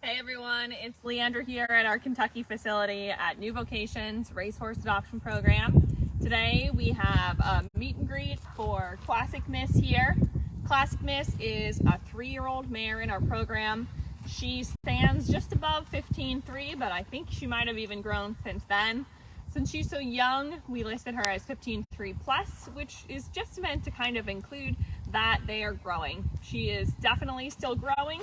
Hey everyone, it's Leandra here at our Kentucky facility at New Vocations Racehorse Adoption Program. Today we have a meet and greet for Classic Miss here. Classic Miss is a 3-year-old mare in our program. She stands just above 15.3, but I think she might have even grown since then. Since she's so young, we listed her as 15.3 plus, which is just meant to kind of include that they are growing. She is definitely still growing.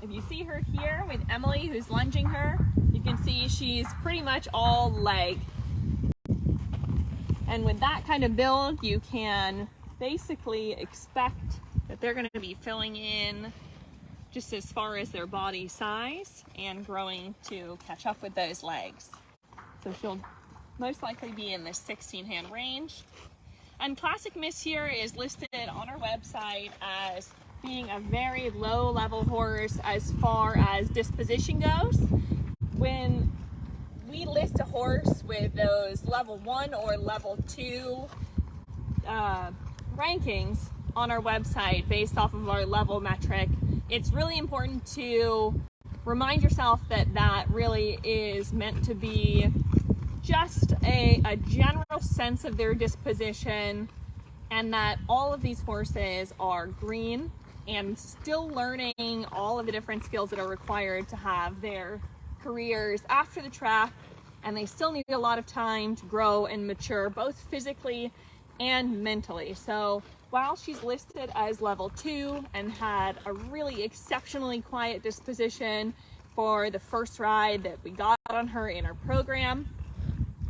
If you see her here with Emily, who's lunging her, you can see she's pretty much all leg. And with that kind of build, you can basically expect that they're going to be filling in just as far as their body size and growing to catch up with those legs. So she'll most likely be in the 16-hand range. And Classic Miss here is listed on our website as being a very low level horse as far as disposition goes. When we list a horse with those level 1 or level 2 rankings on our website based off of our level metric, it's really important to remind yourself that that really is meant to be just a general sense of their disposition, and that all of these horses are green and still learning all of the different skills that are required to have their careers after the track, and they still need a lot of time to grow and mature both physically and mentally. So while she's listed as level 2 and had a really exceptionally quiet disposition for the first ride that we got on her in our program,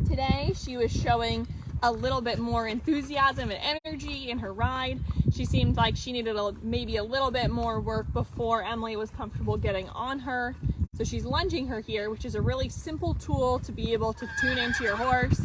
today she was showing a little bit more enthusiasm and energy in her ride. She seemed like she needed maybe a little bit more work before Emily was comfortable getting on her. So she's lunging her here, which is a really simple tool to be able to tune into your horse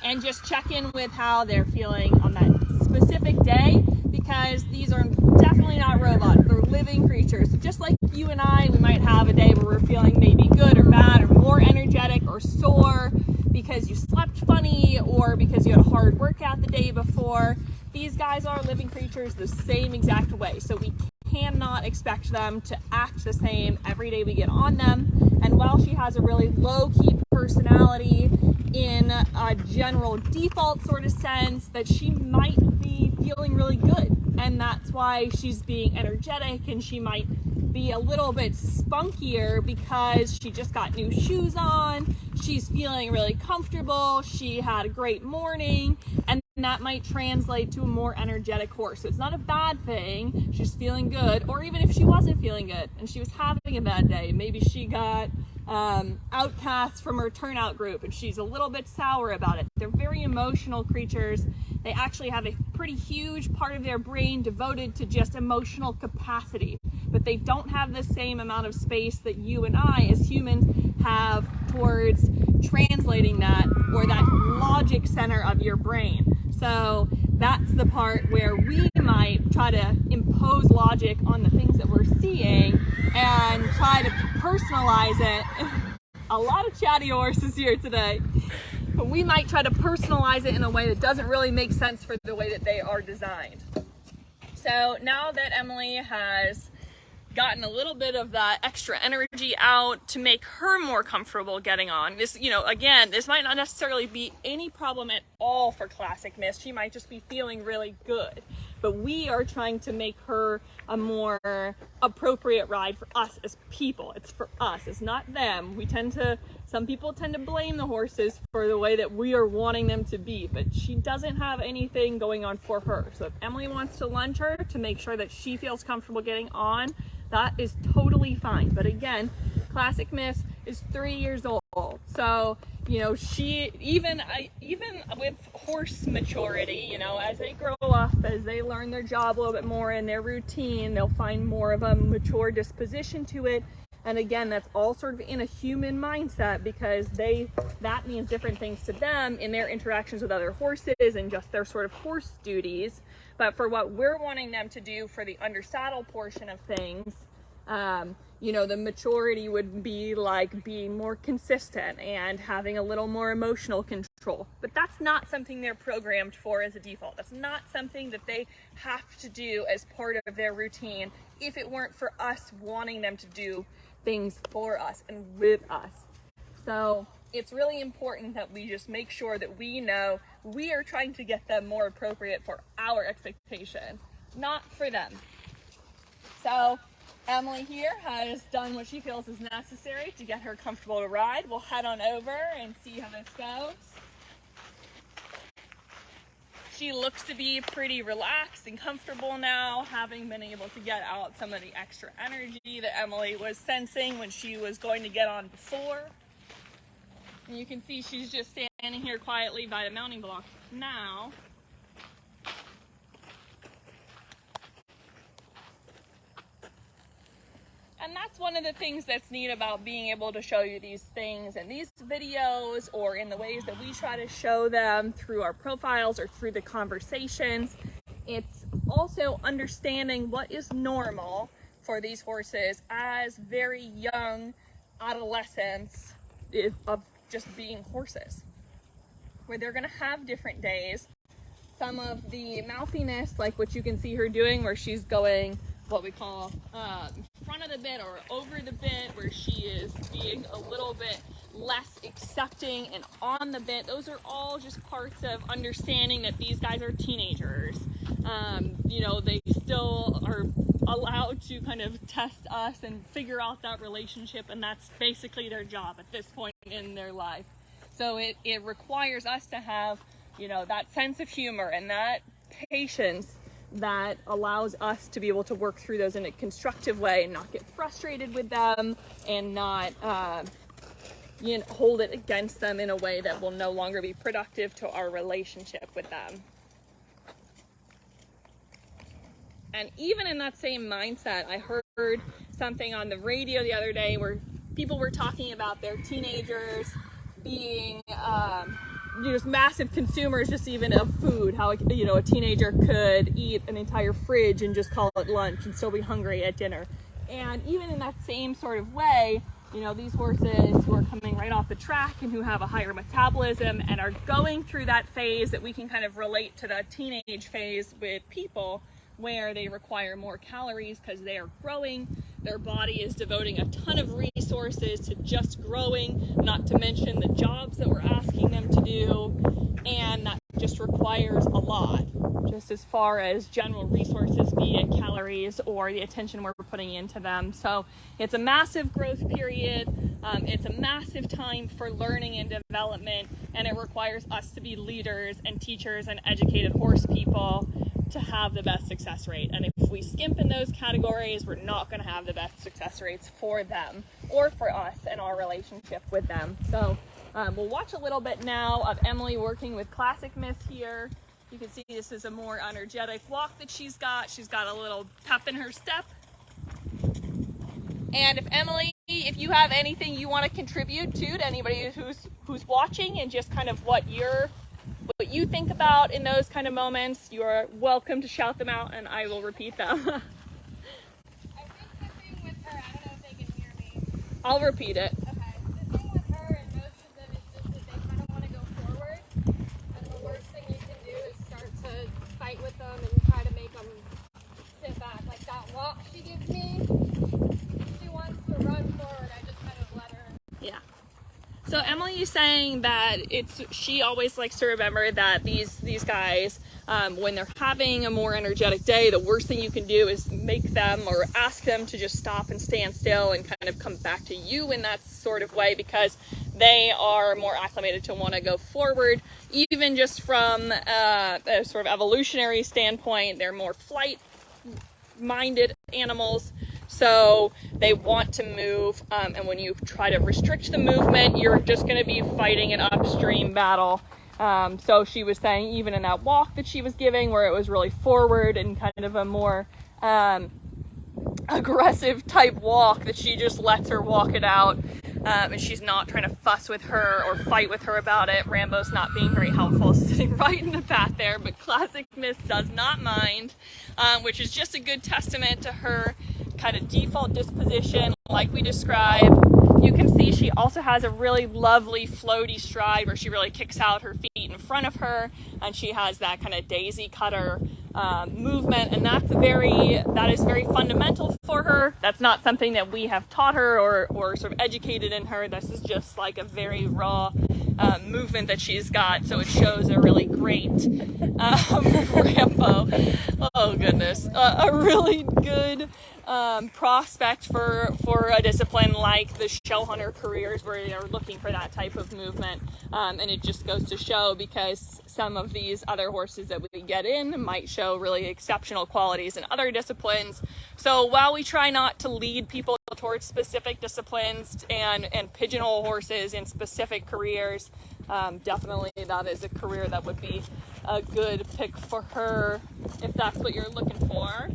and just check in with how they're feeling on that specific day, because these are definitely not robots. They're living creatures. So just like you and I, we might have a day where we're feeling maybe good or bad or more energetic or sore because you slept funny or because you had a hard workout the day before. These guys are living creatures the same exact way. So we cannot expect them to act the same every day we get on them. And while she has a really low-key personality in a general default sort of sense, that she might be feeling really good. And that's why she's being energetic, and she might be a little bit spunkier because she just got new shoes on, she's feeling really comfortable, she had a great morning, and that might translate to a more energetic horse. So it's not a bad thing, she's feeling good. Or even if she wasn't feeling good and she was having a bad day, maybe she got outcast from her turnout group and she's a little bit sour about it. They're very emotional creatures. They actually have a pretty huge part of their brain devoted to just emotional capacity, but they don't have the same amount of space that you and I as humans have towards translating that, or that logic center of your brain. So that's the part where we might try to impose logic on the things that we're seeing and try to personalize it. A lot of chatty horses here today. But we might try to personalize it in a way that doesn't really make sense for the way that they are designed. So now that Emily has gotten a little bit of that extra energy out to make her more comfortable getting on. This, again, this might not necessarily be any problem at all for Classic Miss. She might just be feeling really good. But we are trying to make her a more appropriate ride for us as people. It's for us, it's not them. Some people tend to blame the horses for the way that we are wanting them to be, but she doesn't have anything going on for her. So if Emily wants to lunge her to make sure that she feels comfortable getting on, that is totally fine. But again, Classic Miss is 3 years old. So, she, even with horse maturity, as they grow up, as they learn their job a little bit more and their routine, they'll find more of a mature disposition to it. And again, that's all sort of in a human mindset, because that means different things to them in their interactions with other horses and just their sort of horse duties. But for what we're wanting them to do for the undersaddle portion of things, the maturity would be like being more consistent and having a little more emotional control control, but that's not something they're programmed for as a default. That's not something that they have to do as part of their routine if it weren't for us wanting them to do things for us and with us. So it's really important that we just make sure that we know we are trying to get them more appropriate for our expectation, not for them. So Emily here has done what she feels is necessary to get her comfortable to ride. We'll head on over and see how this goes. She looks to be pretty relaxed and comfortable now, having been able to get out some of the extra energy that Emily was sensing when she was going to get on before. And you can see she's just standing here quietly by the mounting block now. And that's one of the things that's neat about being able to show you these things in these videos or in the ways that we try to show them through our profiles or through the conversations. It's also understanding what is normal for these horses as very young adolescents of just being horses, where they're going to have different days. Some of the mouthiness, like what you can see her doing, where she's going what we call front of the bit or over the bit, where she is being a little bit less accepting and on the bit. Those are all just parts of understanding that these guys are teenagers. You know, they still are allowed to kind of test us and figure out that relationship, and that's basically their job at this point in their life. So it requires us to have, you know, that sense of humor and that patience that allows us to be able to work through those in a constructive way and not get frustrated with them and not you know, hold it against them in a way that will no longer be productive to our relationship with them. And even in that same mindset, I heard something on the radio the other day where people were talking about their teenagers being just massive consumers, just even of food. How, you know, a teenager could eat an entire fridge and just call it lunch and still be hungry at dinner. And even in that same sort of way, you know, these horses who are coming right off the track and who have a higher metabolism and are going through that phase that we can kind of relate to the teenage phase with people, where they require more calories because they are growing. Their body is devoting a ton of resources to just growing, not to mention the jobs that we're asking them to do. And that just requires a lot, just as far as general resources, be it calories or the attention we're putting into them. So it's a massive growth period. It's a massive time for learning and development, and it requires us to be leaders and teachers and educated horse people to have the best success rate. And if we skimp in those categories, we're not going to have the best success rates for them or for us and our relationship with them. So we'll watch a little bit now of Emily working with Classic Miss here. You can see this is a more energetic walk that she's got. She's got a little pep in her step. And if Emily, if you have anything you want to contribute to anybody who's watching, and just kind of what you think about in those kind of moments, you are welcome to shout them out and I will repeat them. I think the thing with her, I don't know if they can hear me. I'll repeat it. Okay. The thing with her and most of them is just that they kind of want to go forward. And the worst thing you can do is start to fight with them and try to make them sit back. Like that walk she gives me, she wants to run forward. I just kind of let her. Yeah. So Emily is saying that she always likes to remember that these guys, when they're having a more energetic day, the worst thing you can do is make them or ask them to just stop and stand still and kind of come back to you in that sort of way, because they are more acclimated to want to go forward. Even just from a sort of evolutionary standpoint, they're more flight-minded animals. So they want to move, and when you try to restrict the movement, you're just going to be fighting an upstream battle. So she was saying, even in that walk that she was giving, where it was really forward and kind of a more aggressive type walk, that she just lets her walk it out, and she's not trying to fuss with her or fight with her about it. Rambo's not being very helpful, sitting right in the path there, but Classic Miss does not mind, which is just a good testament to her kind of default disposition, like we described. you can see she also has a really lovely floaty stride where she really kicks out her feet in front of her, and she has that kind of daisy cutter movement, and that is very fundamental for her. That's not something that we have taught her or sort of educated in her. This is just like a very raw movement that she's got, so it shows a really great Rambo. Oh goodness, a really good prospect for a discipline like the show hunter careers, where they're looking for that type of movement, and it just goes to show, because some of these other horses that we get in might show really exceptional qualities in other disciplines. So while we try not to lead people towards specific disciplines and pigeonhole horses in specific careers, definitely that is a career that would be a good pick for her if that's what you're looking for.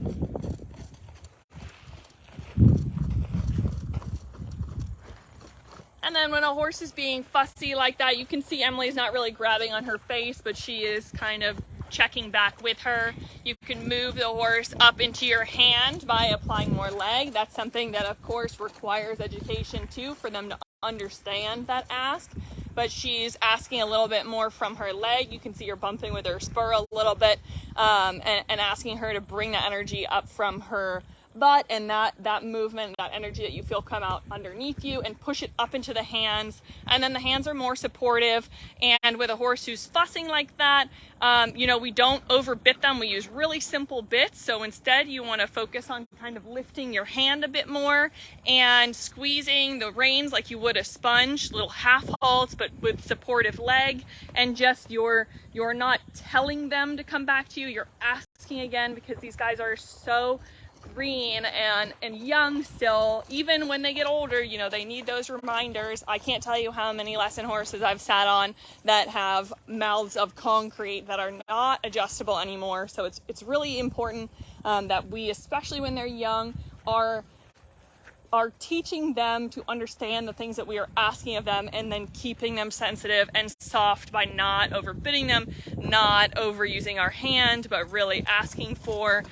And then when a horse is being fussy like that, you can see Emily's not really grabbing on her face, but she is kind of checking back with her. You can move the horse up into your hand by applying more leg. That's something that of course requires education too, for them to understand that ask. But she's asking a little bit more from her leg. You can see her bumping with her spur a little bit, and asking her to bring that energy up from her butt, and that movement, that energy that you feel come out underneath you, and push it up into the hands. And then the hands are more supportive. And with a horse who's fussing like that, we don't overbit them. We use really simple bits. So instead you want to focus on kind of lifting your hand a bit more and squeezing the reins like you would a sponge, little half halts, but with supportive leg. And just you're not telling them to come back to you, you're asking again, because these guys are so green and young still. Even when they get older, they need those reminders. I can't tell you how many lesson horses I've sat on that have mouths of concrete that are not adjustable anymore. So it's really important that we, especially when they're young, are teaching them to understand the things that we are asking of them, and then keeping them sensitive and soft by not overbidding them, not overusing our hand, but really asking for,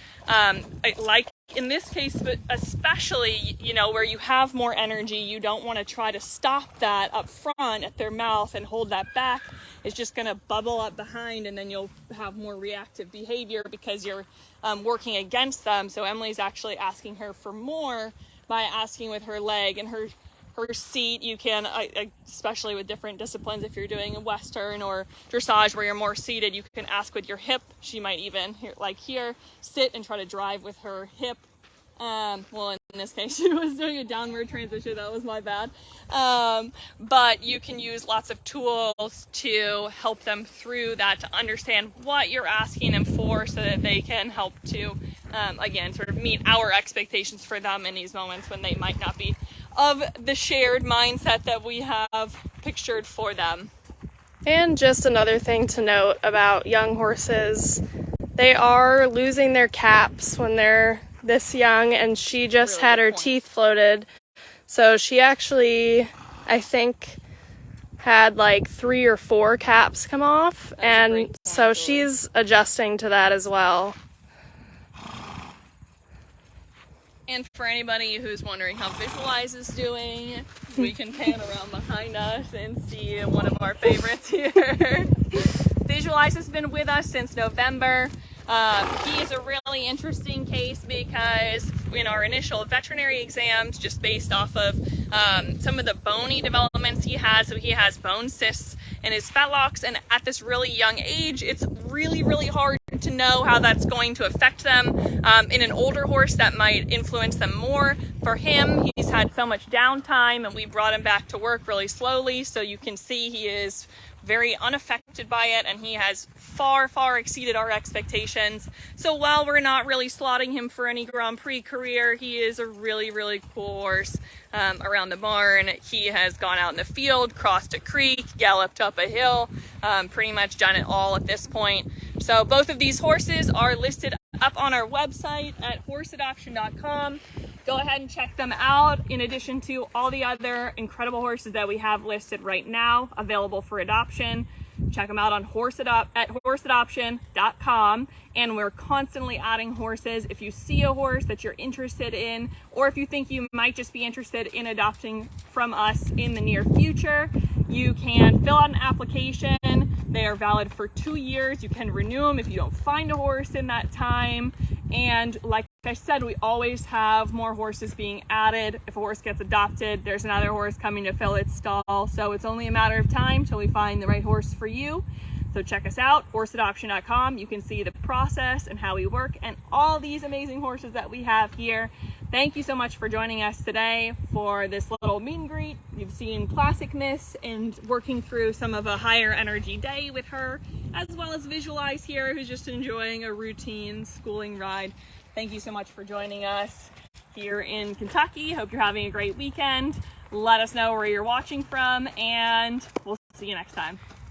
like in this case, but especially, where you have more energy, you don't want to try to stop that up front at their mouth and hold that back. It's just going to bubble up behind, and then you'll have more reactive behavior because you're working against them. So Emily's actually asking her for more by asking with her leg and her seat. You can, especially with different disciplines, if you're doing a Western or dressage where you're more seated, you can ask with your hip. She might even, here, sit and try to drive with her hip. Well, in this case, she was doing a downward transition. That was my bad. But you can use lots of tools to help them through that, to understand what you're asking them for, so that they can help to, again, sort of meet our expectations for them in these moments when they might not be of the shared mindset that we have pictured for them. And just another thing to note about young horses, they are losing their caps when they're this young, and she just really had her teeth floated. So she actually, I think, had like 3 or 4 caps come off. That's and so she's adjusting to that as well. And for anybody who's wondering how Visualize is doing, we can pan around behind us and see one of our favorites here. Visualize has been with us since November. He is a really interesting case because in our initial veterinary exams, just based off of some of the bony developments he has, so he has bone cysts in his fetlocks, and at this really young age, it's really, really hard to know how that's going to affect them. In an older horse, that might influence them more. For him, he's had so much downtime, and we brought him back to work really slowly, so you can see he is very unaffected by it, and he has far, far exceeded our expectations. So while we're not really slotting him for any Grand Prix career, he is a really, really cool horse around the barn. He has gone out in the field, crossed a creek, galloped up a hill, pretty much done it all at this point. So both of these horses are listed up on our website at horseadoption.com. Go ahead and check them out, in addition to all the other incredible horses that we have listed right now available for adoption. Check them out on horseadoption.com, and we're constantly adding horses. If you see a horse that you're interested in, or if you think you might just be interested in adopting from us in the near future, you can fill out an application. They are valid for 2 years. You can renew them if you don't find a horse in that time. And like I said, we always have more horses being added. If a horse gets adopted, there's another horse coming to fill its stall. So it's only a matter of time till we find the right horse for you. So check us out, horseadoption.com. You can see the process and how we work and all these amazing horses that we have here. Thank you so much for joining us today for this little meet and greet. You've seen Classic Miss and working through some of a higher energy day with her, as well as Visualize here, who's just enjoying a routine schooling ride. Thank you so much for joining us here in Kentucky. Hope you're having a great weekend. Let us know where you're watching from, and we'll see you next time.